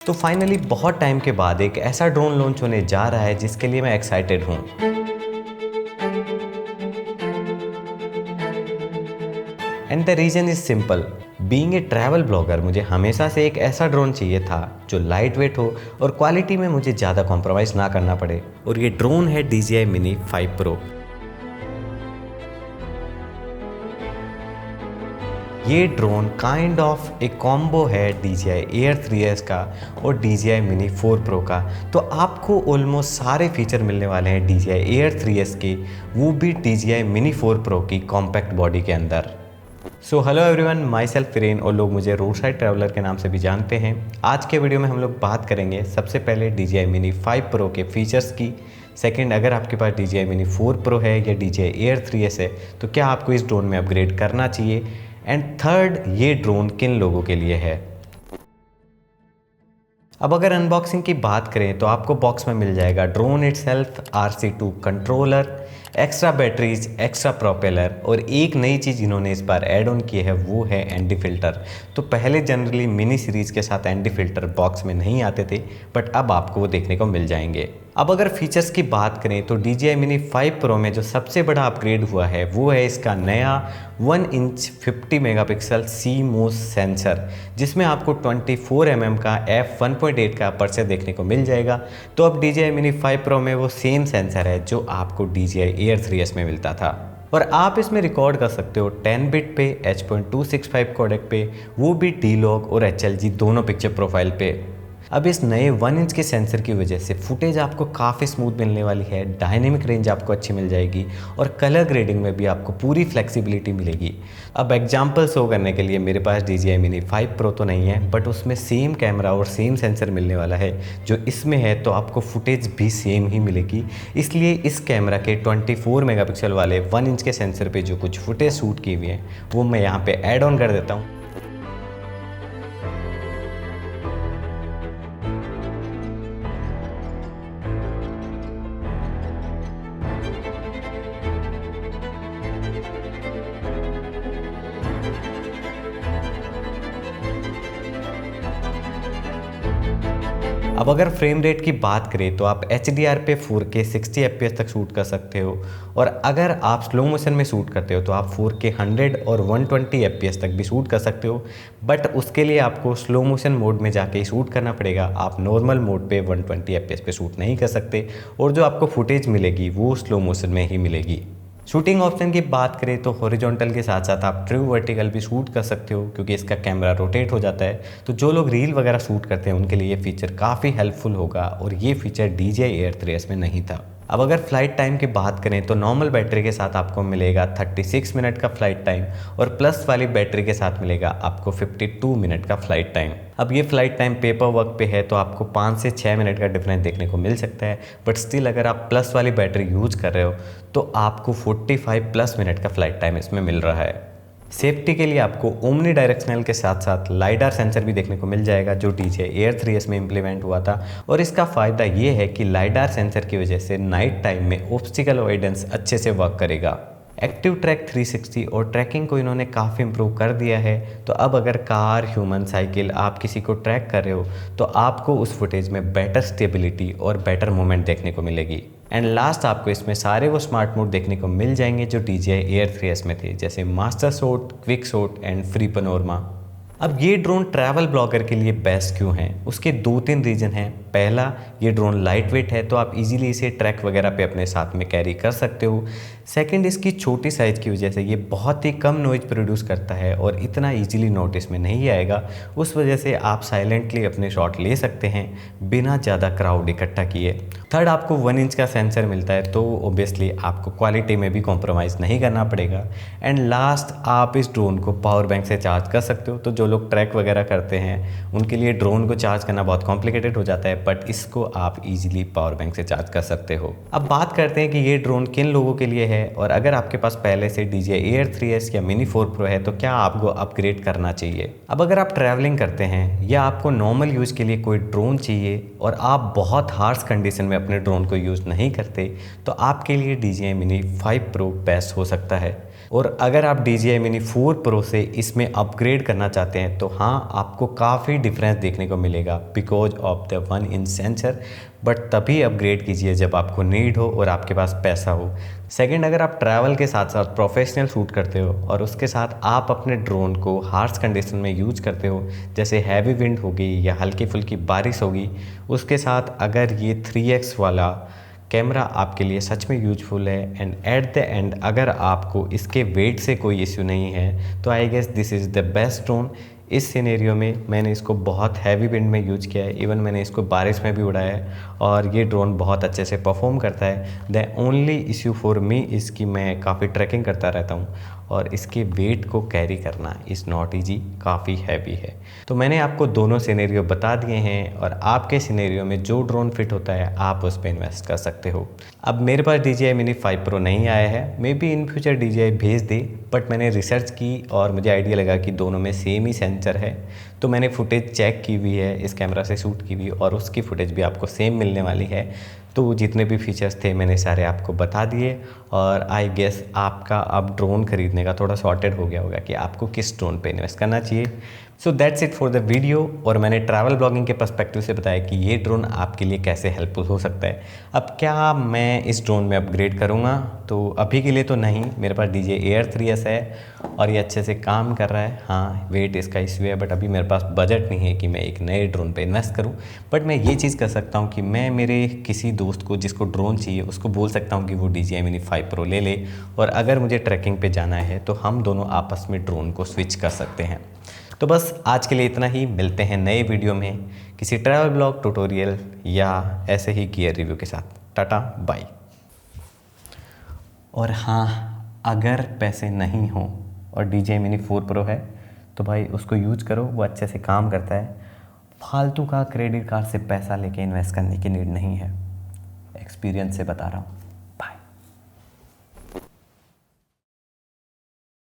तो फाइनली बहुत टाइम के बाद एक ऐसा ड्रोन लॉन्च होने जा रहा है जिसके लिए मैं एक्साइटेड हूँ। And the reason is simple. Being a travel blogger मुझे हमेशा से एक ऐसा ड्रोन चाहिए था जो लाइट वेट हो और क्वालिटी में मुझे ज़्यादा कॉम्प्रोमाइज़ ना करना पड़े, और ये ड्रोन है DJI Mini 5 Pro। ये ड्रोन काइंड ऑफ एक कॉम्बो है DJI Air 3s का और DJI Mini 4 Pro का। तो आपको ऑलमोस्ट सारे फीचर मिलने वाले हैं DJI Air 3s के, वो भी DJI Mini 4 Pro की कॉम्पैक्ट बॉडी के अंदर। So hello everyone, myself फिरेन, और लोग मुझे रोड साइड ट्रैवलर के नाम से भी जानते हैं। आज के वीडियो में हम लोग बात करेंगे सबसे पहले DJI Mini 5 Pro के फीचर्स की। सेकंड, अगर आपके पास DJI Mini 4 Pro है या DJI Air 3s है तो क्या आपको इस ड्रोन में अपग्रेड करना चाहिए। एंड थर्ड, ये ड्रोन किन लोगों के लिए है। अब अगर अनबॉक्सिंग की बात करें तो आपको बॉक्स में मिल जाएगा drone itself, RC2 controller, extra batteries, extra propeller, और एक नई चीज़ इन्होंने इस बार ऐड ऑन की है वो है एंटी फिल्टर। तो पहले जनरली मिनी सीरीज़ के साथ एंटी फिल्टर बॉक्स में नहीं आते थे, बट अब आपको वो देखने को मिल जाएंगे। अब अगर फीचर्स की बात करें तो DJI Mini 5 Pro में जो सबसे बड़ा अपग्रेड हुआ है वो है इसका नया 1 इंच 50 मेगापिक्सल CMOS सेंसर, जिसमें आपको 24 mm का f1.8 का अपर्चर देखने को मिल जाएगा। तो अब DJI Mini 5 Pro में वो सेम सेंसर है जो आपको DJI Air 3s में मिलता था, और आप इसमें रिकॉर्ड कर सकते हो 10 बिट पे, H.265 कोडेक पे, वो भी D-Log और HLG दोनों पिक्चर प्रोफाइल पे। अब इस नए 1 इंच के सेंसर की वजह से फुटेज आपको काफ़ी स्मूथ मिलने वाली है, डायनेमिक रेंज आपको अच्छी मिल जाएगी, और कलर ग्रेडिंग में भी आपको पूरी फ्लेक्सिबिलिटी मिलेगी। अब एग्जांपल शो करने के लिए मेरे पास DJI Mini 5 Pro तो नहीं है, बट उसमें सेम कैमरा और सेम सेंसर मिलने वाला है जो इसमें है, तो आपको फुटेज भी सेम ही मिलेगी। इसलिए इस कैमरा के 24 मेगापिक्सल वाले 1 इंच के सेंसर पर जो कुछ फुटेज शूट की हुई है वो मैं यहाँ पर ऐड ऑन कर देता हूँ। अब अगर फ्रेम रेट की बात करें तो आप HDR पे 4K 60 FPS तक शूट कर सकते हो, और अगर आप स्लो मोशन में शूट करते हो तो आप 4K 100 और 120 FPS तक भी शूट कर सकते हो। बट उसके लिए आपको स्लो मोशन मोड में जाके ही शूट करना पड़ेगा, आप नॉर्मल मोड पे 120 FPS पे शूट नहीं कर सकते, और जो आपको फुटेज मिलेगी वो स्लो मोशन में ही मिलेगी। शूटिंग ऑप्शन की बात करें तो हॉरिजॉन्टल के साथ साथ आप ट्रू वर्टिकल भी शूट कर सकते हो, क्योंकि इसका कैमरा रोटेट हो जाता है। तो जो लोग रील वगैरह शूट करते हैं उनके लिए ये फीचर काफ़ी हेल्पफुल होगा, और ये फीचर DJI Air 3s में नहीं था। अब अगर फ्लाइट टाइम की बात करें तो नॉर्मल बैटरी के साथ आपको मिलेगा 36 मिनट का फ्लाइट टाइम, और प्लस वाली बैटरी के साथ मिलेगा आपको 52 मिनट का फ्लाइट टाइम। अब ये फ्लाइट टाइम पेपर वर्क पे है तो आपको 5 से 6 मिनट का डिफरेंस देखने को मिल सकता है, बट स्टिल अगर आप प्लस वाली बैटरी यूज कर रहे हो तो आपको 45 प्लस मिनट का फ्लाइट टाइम इसमें मिल रहा है। सेफ्टी के लिए आपको ओमनी डायरेक्शनल के साथ साथ लाइडार सेंसर भी देखने को मिल जाएगा जो DJI Air 3s में इम्प्लीमेंट हुआ था, और इसका फ़ायदा ये है कि लाइडार सेंसर की वजह से नाइट टाइम में ऑब्स्टिकल अवॉइडेंस अच्छे से वर्क करेगा। एक्टिव ट्रैक 360 और ट्रैकिंग को इन्होंने काफ़ी इंप्रूव कर दिया है। तो अब अगर कार, ह्यूमन, साइकिल आप किसी को ट्रैक कर रहे हो तो आपको उस फुटेज में बेटर स्टेबिलिटी और बेटर मूवमेंट देखने को मिलेगी। एंड लास्ट, आपको इसमें सारे वो स्मार्ट मोड देखने को मिल जाएंगे जो DJI Air 3s में थे, जैसे master shot, quick shot and free panorama. अब ये ड्रोन ट्रैवल ब्लॉगर के लिए बेस्ट क्यों है, उसके 2-3 रीज़न हैं। पहला, ये ड्रोन लाइट वेट है तो आप इजीली इसे ट्रैक वगैरह पे अपने साथ में कैरी कर सकते हो। सेकंड, इसकी छोटी साइज़ की वजह से ये बहुत ही कम नॉइज प्रोड्यूस करता है और इतना इजीली नोटिस में नहीं आएगा, उस वजह से आप साइलेंटली अपने शॉट ले सकते हैं बिना ज़्यादा क्राउड इकट्ठा किए। थर्ड, आपको 1 इंच का सेंसर मिलता है तो ओबियसली आपको क्वालिटी में भी कॉम्प्रोमाइज़ नहीं करना पड़ेगा। एंड लास्ट, आप इस ड्रोन को पावर बैंक से चार्ज कर सकते हो। तो जो लोग ट्रैक वगैरह करते हैं उनके लिए ड्रोन को चार्ज करना बहुत कॉम्प्लिकेटेड हो जाता है, बट इसको आप इजीली पावर बैंक से चार्ज कर सकते हो। अब बात करते हैं कि ये ड्रोन किन लोगों के लिए है, और अगर आपके पास पहले से DJI Air 3s या Mini 4 Pro है तो क्या आपको अपग्रेड करना चाहिए। अब अगर आप ट्रैवलिंग करते हैं या आपको नॉर्मल यूज़ के लिए कोई ड्रोन चाहिए और आप बहुत हार्श कंडीशन में अपने ड्रोन को यूज़ नहीं करते, तो आपके लिए DJI Mini 5 Pro बेस्ट हो सकता है। और अगर आप DJI Mini 4 Pro से इसमें अपग्रेड करना चाहते हैं तो हाँ, आपको काफ़ी डिफरेंस देखने को मिलेगा because of the 1 inch sensor. But तभी अपग्रेड कीजिए जब आपको नीड हो और आपके पास पैसा हो। सेकंड, अगर आप ट्रैवल के साथ साथ प्रोफेशनल शूट करते हो और उसके साथ आप अपने ड्रोन को हार्श कंडीशन में यूज करते हो, जैसे हैवी विंड होगी या हल्की फुल्की बारिश होगी, उसके साथ अगर ये 3x वाला कैमरा आपके लिए सच में यूजफुल है एंड एट द एंड अगर आपको इसके वेट से कोई इश्यू नहीं है तो I guess this is the best drone. इस सिनेरियो में मैंने इसको बहुत हैवी विंड में यूज किया है, इवन मैंने इसको बारिश में भी उड़ाया है और ये ड्रोन बहुत अच्छे से परफॉर्म करता है। The only issue for me इसकी मैं काफ़ी ट्रैकिंग करता रहता हूँ और इसके वेट को कैरी करना इज़ नॉट ईजी, काफ़ी हैवी है। तो मैंने आपको दोनों सिनेरियो बता दिए हैं और आपके सिनेरियो में जो ड्रोन फिट होता है आप उस पर इन्वेस्ट कर सकते हो। अब मेरे पास DJI Mini 5 Pro नहीं आया है, may be in future DJI भेज दे, बट मैंने रिसर्च की और मुझे आइडिया लगा कि दोनों में सेम ही सेंसर है। तो मैंने फुटेज चेक की हुई है, इस कैमरा से शूट की हुई और उसकी फुटेज भी आपको सेम मिलने वाली है। तो जितने भी फीचर्स थे मैंने सारे आपको बता दिए और आई गेस आपका अब ड्रोन खरीदने का थोड़ा सॉर्टेड हो गया होगा कि आपको किस ड्रोन पे इन्वेस्ट करना चाहिए। So that's it for the video. और मैंने ट्रैवल ब्लॉगिंग के पर्सपेक्टिव से बताया कि ये ड्रोन आपके लिए कैसे हेल्पफुल हो सकता है। अब क्या मैं इस ड्रोन में अपग्रेड करूँगा? तो अभी के लिए तो नहीं, मेरे पास DJI Air 3S है और ये अच्छे से काम कर रहा है। हाँ, वेट इसका इश्यू है बट अभी मेरे पास बजट नहीं है कि मैं एक नए ड्रोन पे इन्वेस्ट करूँ। बट मैं ये चीज़ कर सकता हूँ कि मैं मेरे किसी दोस्त को जिसको ड्रोन चाहिए उसको बोल सकता हूँ कि वो DJI Mini 5 Pro ले ले और अगर मुझे ट्रैकिंग पे जाना है तो हम दोनों आपस में ड्रोन को स्विच कर सकते हैं। तो बस आज के लिए इतना ही, मिलते हैं नए वीडियो में किसी ट्रैवल ब्लॉग, ट्यूटोरियल या ऐसे ही गियर रिव्यू के साथ। Tata bye. और हाँ, अगर पैसे नहीं हों और DJI Mini 4 Pro है तो भाई उसको यूज करो, वो अच्छे से काम करता है। फालतू का क्रेडिट कार्ड से पैसा लेके इन्वेस्ट करने की नीड नहीं है, एक्सपीरियंस से बता रहा हूँ।